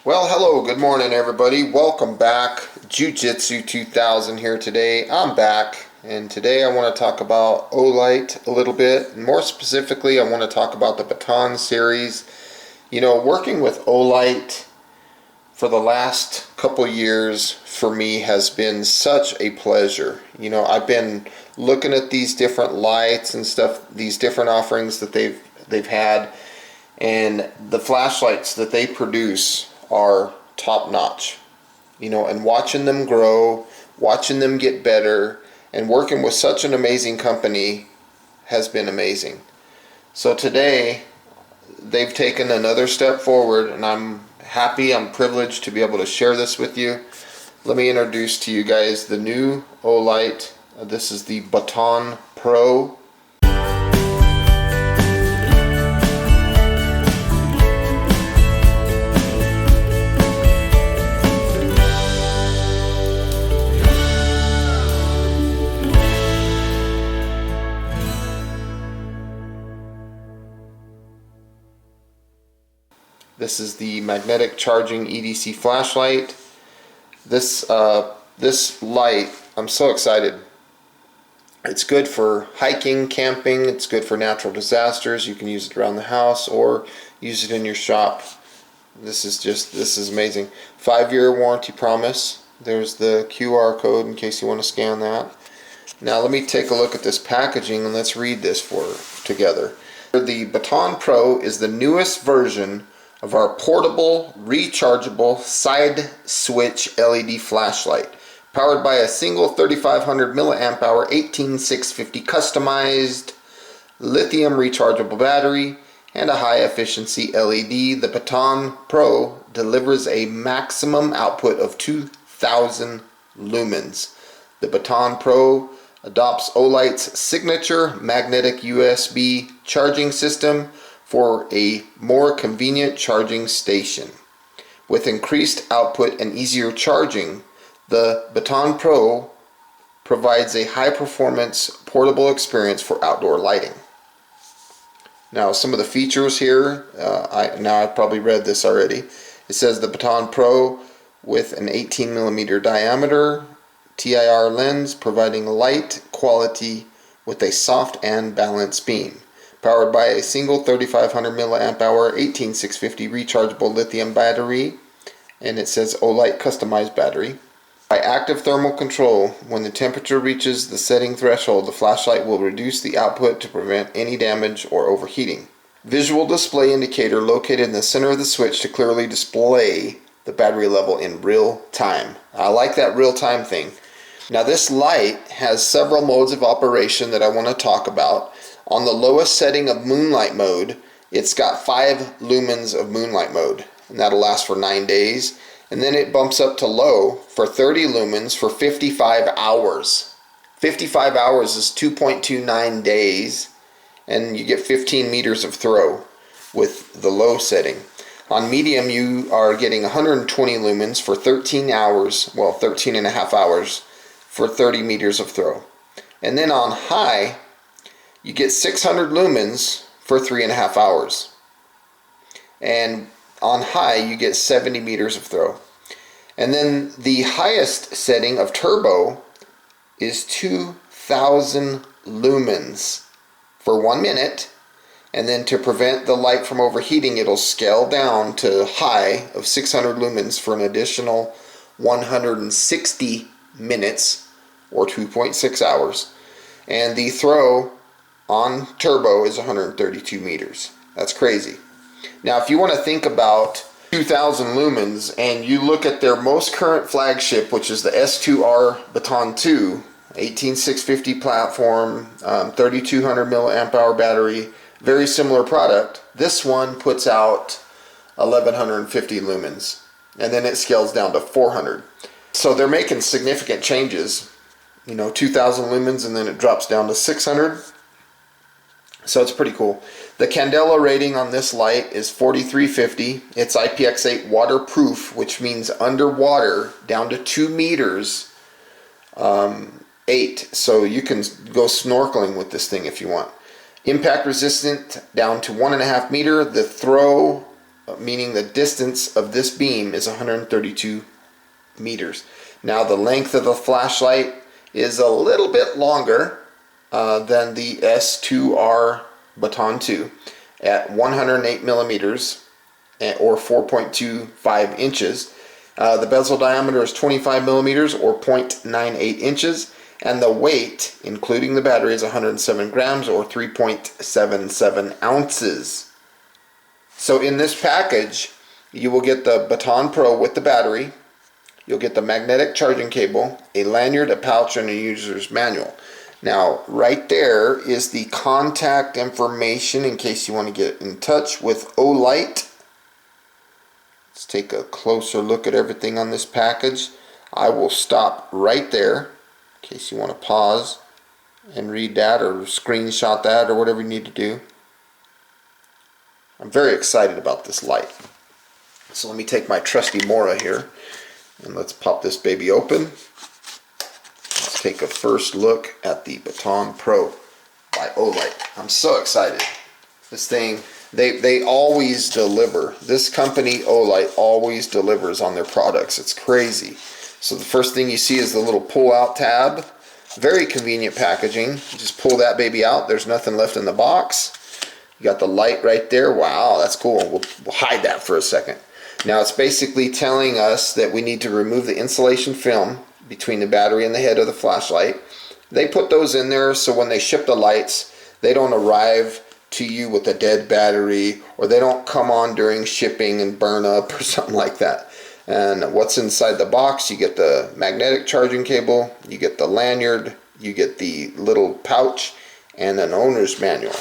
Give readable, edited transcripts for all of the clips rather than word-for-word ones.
Well, hello, good morning everybody. Welcome back. Jiu-Jitsu 2000 here today. I'm back, and today I want to talk about Olight a little bit. And more specifically, I want to talk about the Baton series. You know, working with Olight for the last couple years for me has been such a pleasure. You know, I've been looking at these different lights and stuff, these different offerings that they've had, and the flashlights that they produce are top notch, you know, and watching them grow, watching them get better, and working with such an amazing company has been amazing. So today they've taken another step forward, and I'm happy, I'm privileged to be able to share this with you. Let me introduce to you guys the new Olight. This is the Baton Pro. This is the magnetic charging EDC flashlight. This light, I'm so excited. It's good for hiking, camping, it's good for natural disasters. You can use it around the house or use it in your shop. This is amazing. 5-year warranty promise. There's the QR code in case you want to scan that. Now let me take a look at this packaging and let's read this together. The Baton Pro is the newest version of our portable, rechargeable side switch LED flashlight, powered by a single 3500 milliamp hour 18650 customized lithium rechargeable battery and a high efficiency LED. The Baton Pro delivers a maximum output of 2000 lumens. The Baton Pro adopts Olight's signature magnetic USB charging system for a more convenient charging station. With increased output and easier charging, the Baton Pro provides a high-performance portable experience for outdoor lighting. Now, some of the features here, I've probably read this already. It says the Baton Pro with an 18mm diameter TIR lens, providing light quality with a soft and balanced beam. Powered by a single 3500 milliamp hour 18650 rechargeable lithium battery, and it says Olight customized battery. By active thermal control, when the temperature reaches the setting threshold, the flashlight will reduce the output to prevent any damage or overheating. Visual display indicator located in the center of the switch to clearly display the battery level in real time. I like that real time thing. Now this light has several modes of operation that I want to talk about. On the lowest setting of moonlight mode, it's got 5 lumens of moonlight mode, and that'll last for 9 days. And then it bumps up to low for 30 lumens for 55 hours. 55 hours is 2.29 days, and you get 15 meters of throw with the low setting. On medium, you are getting 120 lumens for 13 hours, well, 13 and a half hours for 30 meters of throw. And then on high, you get 600 lumens for 3.5 hours. And on high, you get 70 meters of throw. And then the highest setting of turbo is 2000 lumens for 1 minute. And then to prevent the light from overheating, it'll scale down to high of 600 lumens for an additional 160 minutes or 2.6 hours. And the throw on turbo is 132 meters. That's crazy. Now if you want to think about 2000 lumens and you look at their most current flagship, which is the S2R Baton II, 18650 platform, 3200 milliamp hour battery, very similar product. This one puts out 1150 lumens, and then it scales down to 400. So they're making significant changes. You know, 2000 lumens and then it drops down to 600. So it's pretty cool. The candela rating on this light is 4350. It's IPX8 waterproof, which means underwater down to 2 meters 8. So you can go snorkeling with this thing if you want. Impact resistant down to 1.5 meter. The throw meaning the distance of this beam is 132 meters. Now the length of the flashlight is a little bit longer than the S2R Baton 2 at 108 millimeters or 4.25 inches. The bezel diameter is 25 millimeters or 0.98 inches, and the weight, including the battery, is 107 grams or 3.77 ounces. So in this package, you will get the Baton Pro with the battery, you'll get the magnetic charging cable, a lanyard, a pouch, and a user's manual. Now, right there is the contact information in case you want to get in touch with Olight. Let's take a closer look at everything on this package. I will stop right there in case you want to pause and read that or screenshot that or whatever you need to do. I'm very excited about this light. So let me take my trusty Mora here and let's pop this baby open. Let's take a first look at the Baton Pro by Olight. I'm so excited. This thing, they always deliver. This company, Olight, always delivers on their products. It's crazy. So the first thing you see is the little pull-out tab. Very convenient packaging. You just pull that baby out. There's nothing left in the box. You got the light right there. Wow, that's cool. We'll hide that for a second. Now it's basically telling us that we need to remove the insulation film between the battery and the head of the flashlight. They put those in there so when they ship the lights, they don't arrive to you with a dead battery, or they don't come on during shipping and burn up or something like that. And what's inside the box, you get the magnetic charging cable, you get the lanyard, you get the little pouch, and an owner's manual.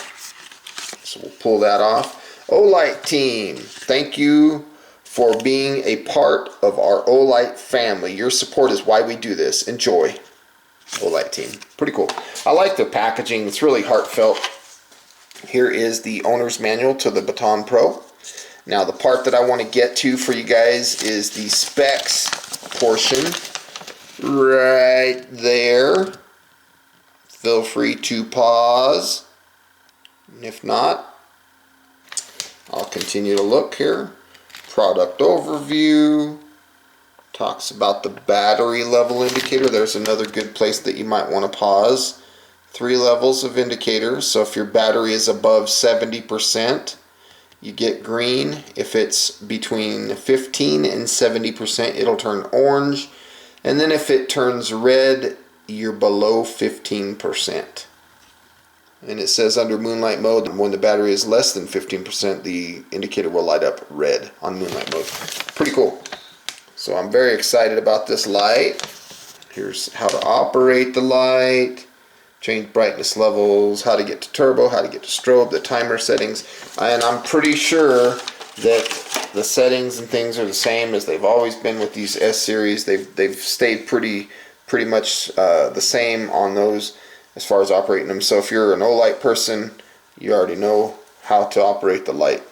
So we'll pull that off. Olight team, thank you for being a part of our Olight family. Your support is why we do this. Enjoy. Olight team. Pretty cool. I like the packaging. It's really heartfelt. Here is the owner's manual to the Baton Pro. Now the part that I want to get to for you guys is the specs portion. Right there. Feel free to pause. And if not, I'll continue to look here. Product overview. Talks about the battery level indicator. There's another good place that you might want to pause. 3 levels of indicators. So if your battery is above 70%, you get green. If it's between 15 and 70%, it'll turn orange. And then if it turns red, you're below 15%. And it says under moonlight mode, when the battery is less than 15%, the indicator will light up red on moonlight mode. Pretty cool. So I'm very excited about this light. Here's how to operate the light, change brightness levels, how to get to turbo, how to get to strobe, the timer settings. And I'm pretty sure that the settings and things are the same as they've always been with these S series. They've stayed pretty much the same on those as far as operating them. So if you're an Olight person, you already know how to operate the light.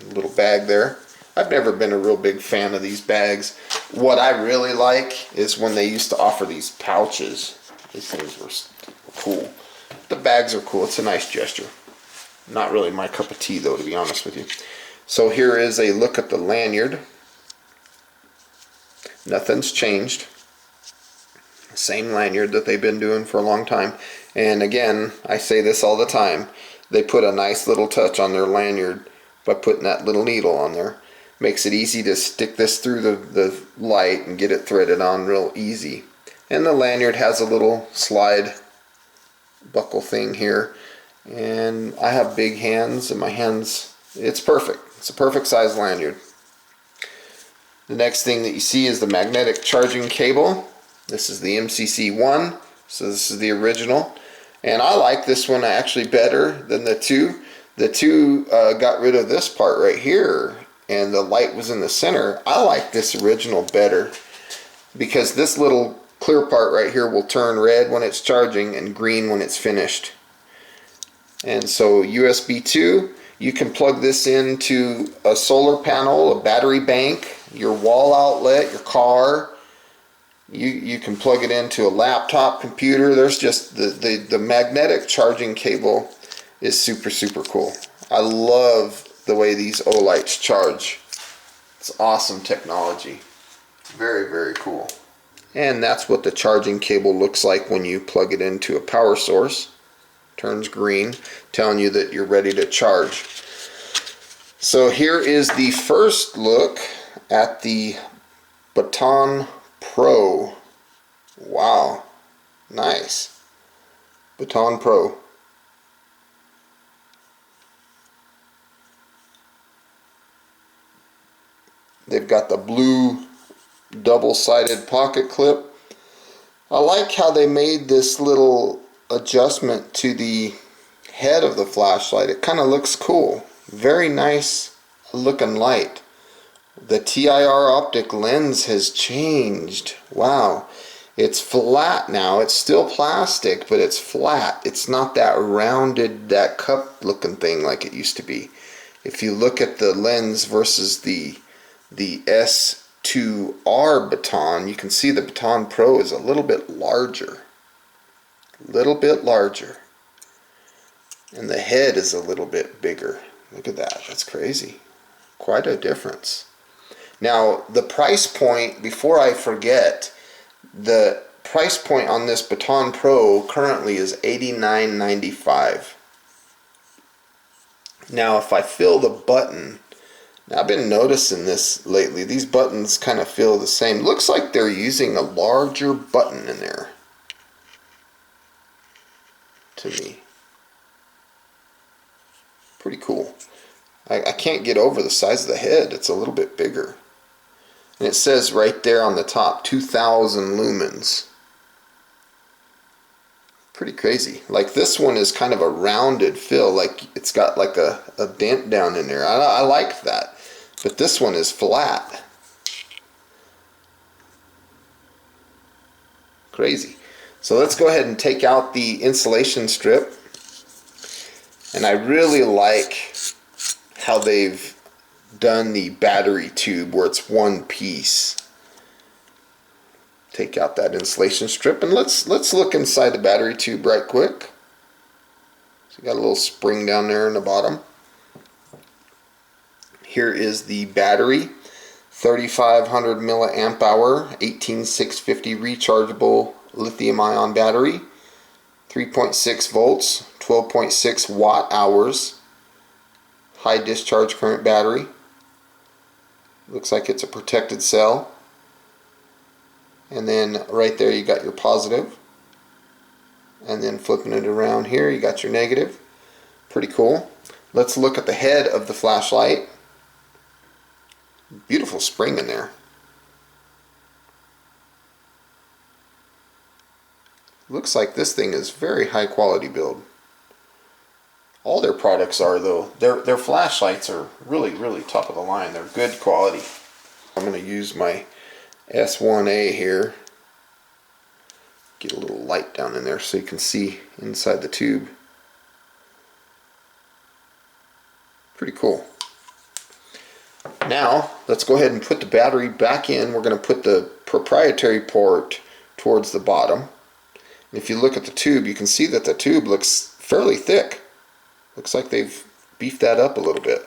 A little bag there. I've never been a real big fan of these bags. What I really like is when they used to offer these pouches. These things were cool. The bags are cool. It's a nice gesture. Not really my cup of tea though, to be honest with you. So here is a look at the lanyard. Nothing's changed. Same lanyard that they've been doing for a long time. And again, I say this all the time, they put a nice little touch on their lanyard by putting that little needle on there. Makes it easy to stick this through the light and get it threaded on real easy. And the lanyard has a little slide buckle thing here. And I have big hands, and my hands, it's perfect. It's a perfect size lanyard. The next thing that you see is the magnetic charging cable. This is the MCC1, so this is the original. And I like this one actually better than the 2. The 2 got rid of this part right here, and the light was in the center. I like this original better because this little clear part right here will turn red when it's charging and green when it's finished. And so USB 2, you can plug this into a solar panel, a battery bank, your wall outlet, your car. You can plug it into a laptop computer. There's just the magnetic charging cable is super cool. I love the way these Olights charge. It's awesome technology. Very, very cool. And that's what the charging cable looks like when you plug it into a power source. Turns green, telling you that you're ready to charge. So here is the first look at the Baton Pro. Wow, nice. Baton Pro. They've got the blue double-sided pocket clip. I like how they made this little adjustment to the head of the flashlight. It kind of looks cool. Very nice looking light. The TIR optic lens has changed. Wow. It's flat now. It's still plastic, but it's flat. It's not that rounded, that cup looking thing like it used to be. If you look at the lens versus the S2R Baton, you can see the Baton Pro is a little bit larger. Little bit larger. And the head is a little bit bigger. Look at that. That's crazy. Quite a difference. Now, the price point, before I forget, the price point on this Baton Pro currently is $89.95. Now, if I feel the button, now I've been noticing this lately, these buttons kind of feel the same. Looks like they're using a larger button in there to me. Pretty cool. I can't get over the size of the head. It's a little bit bigger. And it says right there on the top, 2000 lumens. Pretty crazy. Like this one is kind of a rounded fill, like it's got like a dent down in there. I like that. But this one is flat. Crazy. So let's go ahead and take out the insulation strip. And I really like how they've done the battery tube where it's one piece. Take out that insulation strip and let's look inside the battery tube right quick. So you got a little spring down there in the bottom. Here is the battery, 3500 milliamp hour, 18650 rechargeable lithium ion battery, 3.6 volts, 12.6 watt hours, high discharge current battery. Looks like it's a protected cell. And then right there you got your positive. And then flipping it around here you got your negative. Pretty cool. Let's look at the head of the flashlight. Beautiful spring in there. Looks like this thing is very high quality build. All their products are though. Their flashlights are really top of the line. They're good quality. I'm going to use my S1A here. Get a little light down in there so you can see inside the tube. Pretty cool. Now let's go ahead and put the battery back in. We're going to put the proprietary port towards the bottom. And if you look at the tube, you can see that the tube looks fairly thick. Looks like they've beefed that up a little bit.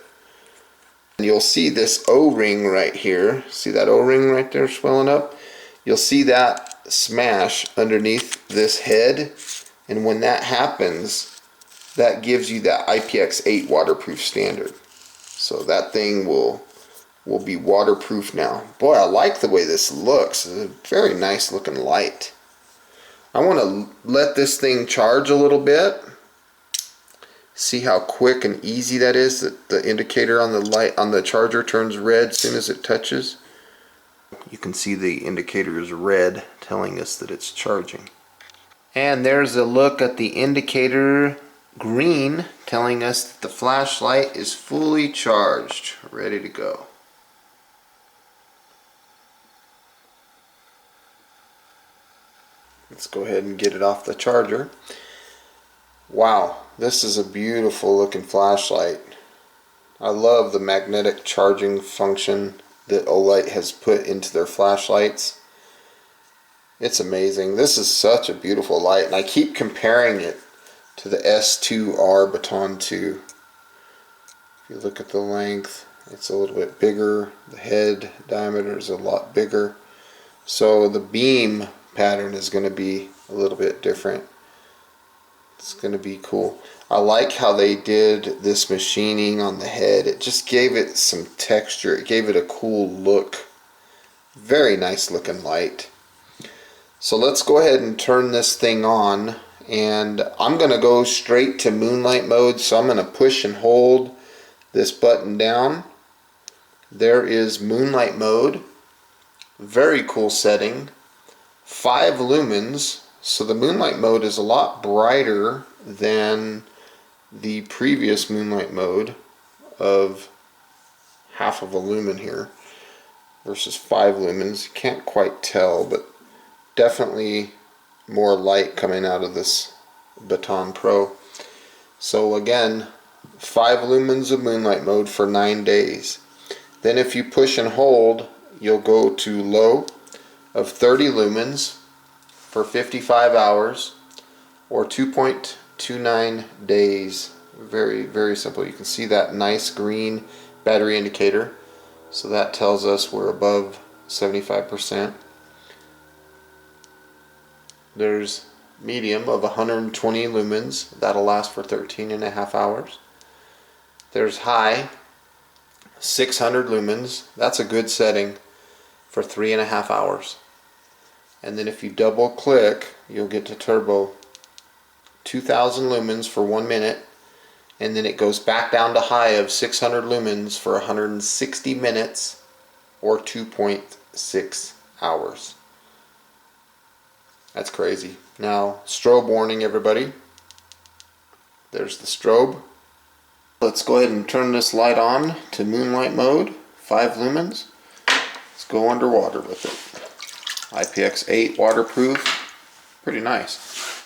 And you'll see this O-ring right here. See that O-ring right there swelling up? You'll see that smash underneath this head. And when that happens, that gives you that IPX8 waterproof standard. So that thing will be waterproof now. Boy, I like the way this looks. It's a very nice looking light. I want to let this thing charge a little bit. See how quick and easy that is. That the indicator on the light on the charger turns red as soon as it touches. You can see the indicator is red, telling us that it's charging. And there's a look at the indicator green, telling us that the flashlight is fully charged, ready to go. Let's go ahead and get it off the charger. Wow, this is a beautiful looking flashlight. I love the magnetic charging function that Olight has put into their flashlights. It's amazing. This is such a beautiful light, and I keep comparing it to the S2R Baton II. If you look at the length, it's a little bit bigger. The head diameter is a lot bigger. So the beam pattern is going to be a little bit different. It's going to be cool. I like how they did this machining on the head. It just gave it some texture. It gave it a cool look. Very nice looking light. So let's go ahead and turn this thing on, and I'm going to go straight to moonlight mode. So I'm going to push and hold this button down. There is moonlight mode. Very cool setting. 5 lumens. So the moonlight mode is a lot brighter than the previous moonlight mode of half of a lumen here versus 5 lumens. You can't quite tell, but definitely more light coming out of this Baton Pro. So again, 5 lumens of moonlight mode for 9 days. Then if you push and hold, you'll go to low of 30 lumens for 55 hours or 2.29 days. Very, very simple. You can see that nice green battery indicator. So that tells us we're above 75%. There's medium of 120 lumens. That'll last for 13.5 hours. There's high, 600 lumens. That's a good setting for 3.5 hours. And then if you double click, you'll get to turbo, 2000 lumens for 1 minute, and then it goes back down to high of 600 lumens for 160 minutes or 2.6 hours. That's crazy. Now, strobe warning, everybody. There's the strobe. Let's go ahead and turn this light on to moonlight mode, 5 lumens. Let's go underwater with it. IPX8 waterproof, pretty nice.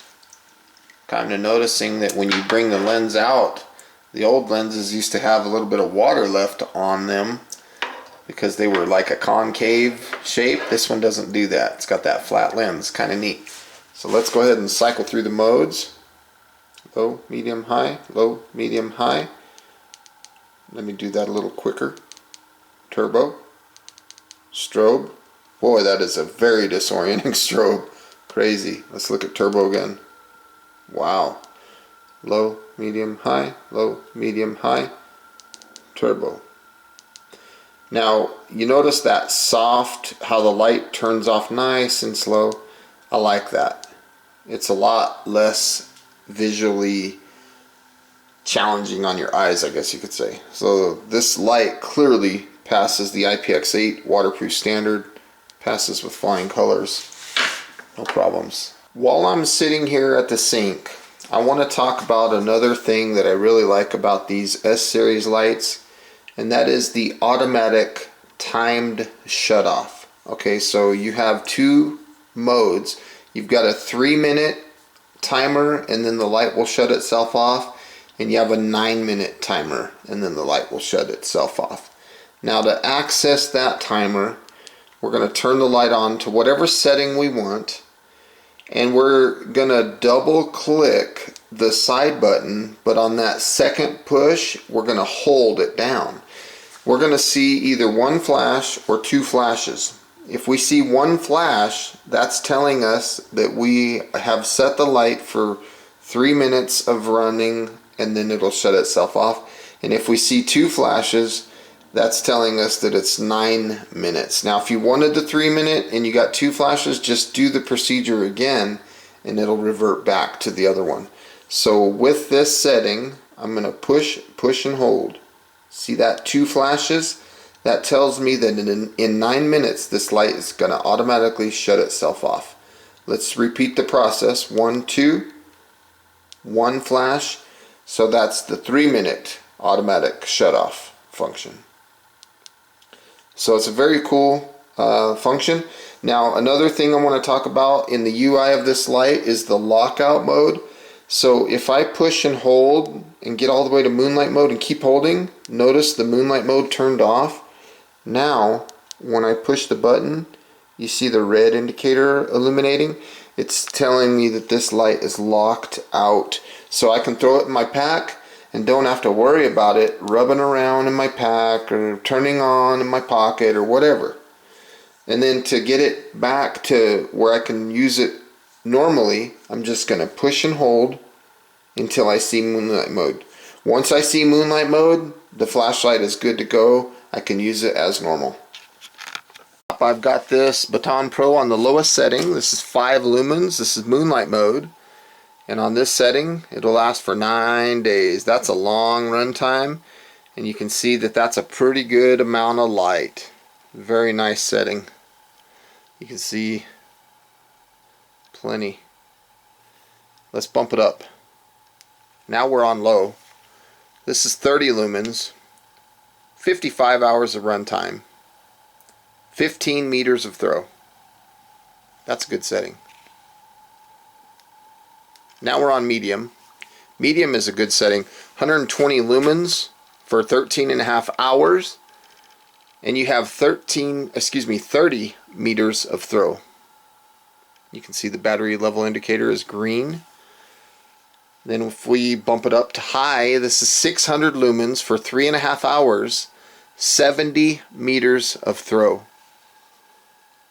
Kind of noticing that when you bring the lens out, the old lenses used to have a little bit of water left on them because they were like a concave shape. This one doesn't do that. It's got that flat lens, kind of neat. So let's go ahead and cycle through the modes. Low, medium, high, low, medium, high. Let me do that a little quicker. Turbo, strobe. Boy, that is a very disorienting strobe. Crazy. Let's look at turbo again. Wow. Low, medium, high, low, medium, high, turbo. Now, you notice that soft, how the light turns off nice and slow. I like that. It's a lot less visually challenging on your eyes, I guess you could say. So this light clearly passes the IPX8 waterproof standard, passes with flying colors, no problems. While I'm sitting here at the sink, I want to talk about another thing that I really like about these S-Series lights, and that is the automatic timed shutoff. Okay, so you have 2 modes. You've got a 3-minute timer and then the light will shut itself off, and you have a 9-minute timer and then the light will shut itself off. Now to access that timer, we're going to turn the light on to whatever setting we want, and we're going to double click the side button, but on that second push we're going to hold it down. We're going to see either 1 flash or 2 flashes. If we see 1 flash, that's telling us that we have set the light for 3 minutes of running and then it'll shut itself off. And if we see 2 flashes, that's telling us that it's 9 minutes. Now if you wanted the 3-minute and you got 2 flashes, just do the procedure again and it'll revert back to the other one. So with this setting, I'm going to push and hold. See that 2 flashes? That tells me that in 9 minutes this light is going to automatically shut itself off. Let's repeat the process. 1, 2, 1 flash. So that's the 3-minute automatic shut off function. So it's a very cool function. Now another thing I want to talk about in the UI of this light is the lockout mode. So if I push and hold and get all the way to moonlight mode and keep holding, notice the moonlight mode turned off. Now when I push the button, you see the red indicator illuminating. It's telling me that this light is locked out. So I can throw it in my pack and don't have to worry about it rubbing around in my pack or turning on in my pocket or whatever. And then to get it back to where I can use it normally, I'm just going to push and hold until I see moonlight mode. Once I see moonlight mode, the flashlight is good to go. I can use it as normal. I've got this Baton Pro on the lowest setting. This is 5 lumens. This is moonlight mode. And on this setting, it'll last for 9 days. That's a long run time. And you can see that that's a pretty good amount of light. Very nice setting. You can see plenty. Let's bump it up. Now we're on low. This is 30 lumens, 55 hours of run time, 15 meters of throw. That's a good setting. Now we're on medium. Medium is a good setting. 120 lumens for 13.5 hours, and you have 30 meters of throw. You can see the battery level indicator is green. Then if we bump it up to high, this is 600 lumens for 3.5 hours, 70 meters of throw.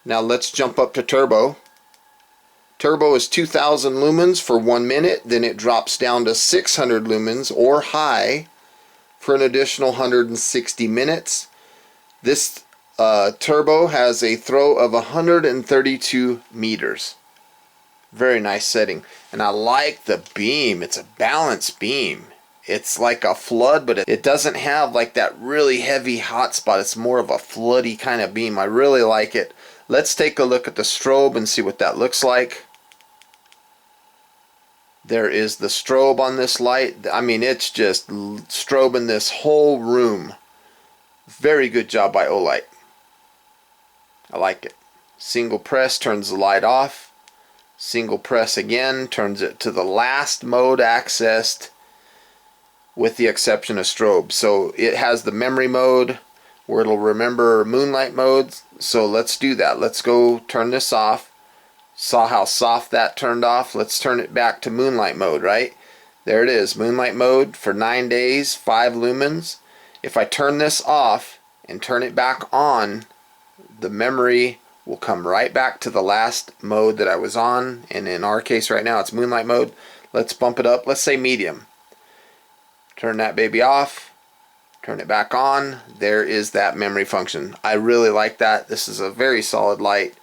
Now let's jump up to turbo. Turbo is 2000 lumens for 1 minute, then it drops down to 600 lumens or high for an additional 160 minutes. This turbo has a throw of 132 meters. Very nice setting. And I like the beam. It's a balanced beam. It's like a flood, but it doesn't have like that really heavy hot spot. It's more of a floody kind of beam. I really like it. Let's take a look at the strobe and see what that looks like. There is the strobe on this light. I mean, it's just strobing this whole room. Very good job by Olight. I like it. Single press turns the light off. Single press again turns it to the last mode accessed, with the exception of strobe. So it has the memory mode where it'll remember moonlight mode. So let's do that. Let's go turn this off. Saw how soft that turned off. Let's turn it back to moonlight mode, right? There it is, moonlight mode for 9 days, 5 lumens. If I turn this off and turn it back on, the memory will come right back to the last mode that I was on, and in our case right now it's moonlight mode. Let's bump it up. Let's say medium. Turn that baby off, turn it back on. There is that memory function. I really like that. This is a very solid light.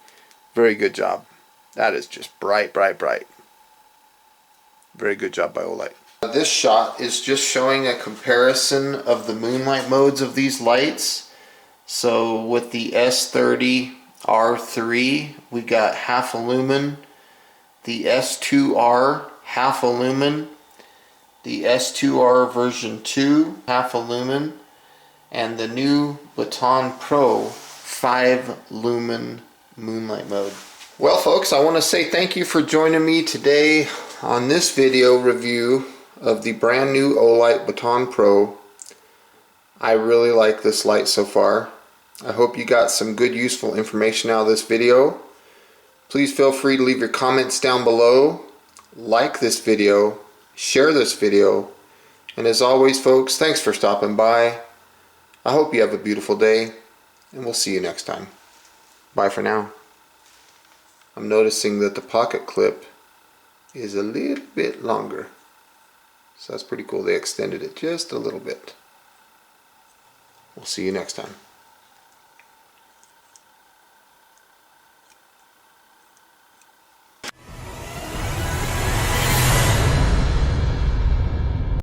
Very good job. That is just bright, bright, bright. Very good job by Olight. This shot is just showing a comparison of the moonlight modes of these lights. So with the S2R II, we got half a lumen. The S2R, half a lumen. The S2R version 2, half a lumen. And the new Baton Pro 5 lumen moonlight mode. Well folks, I want to say thank you for joining me today on this video review of the brand new Olight Baton Pro. I really like this light so far. I hope you got some good useful information out of this video. Please feel free to leave your comments down below. Like this video, share this video, and as always folks, thanks for stopping by. I hope you have a beautiful day, and we'll see you next time. Bye for now. I'm noticing that the pocket clip is a little bit longer. So that's pretty cool. They extended it just a little bit. We'll see you next time.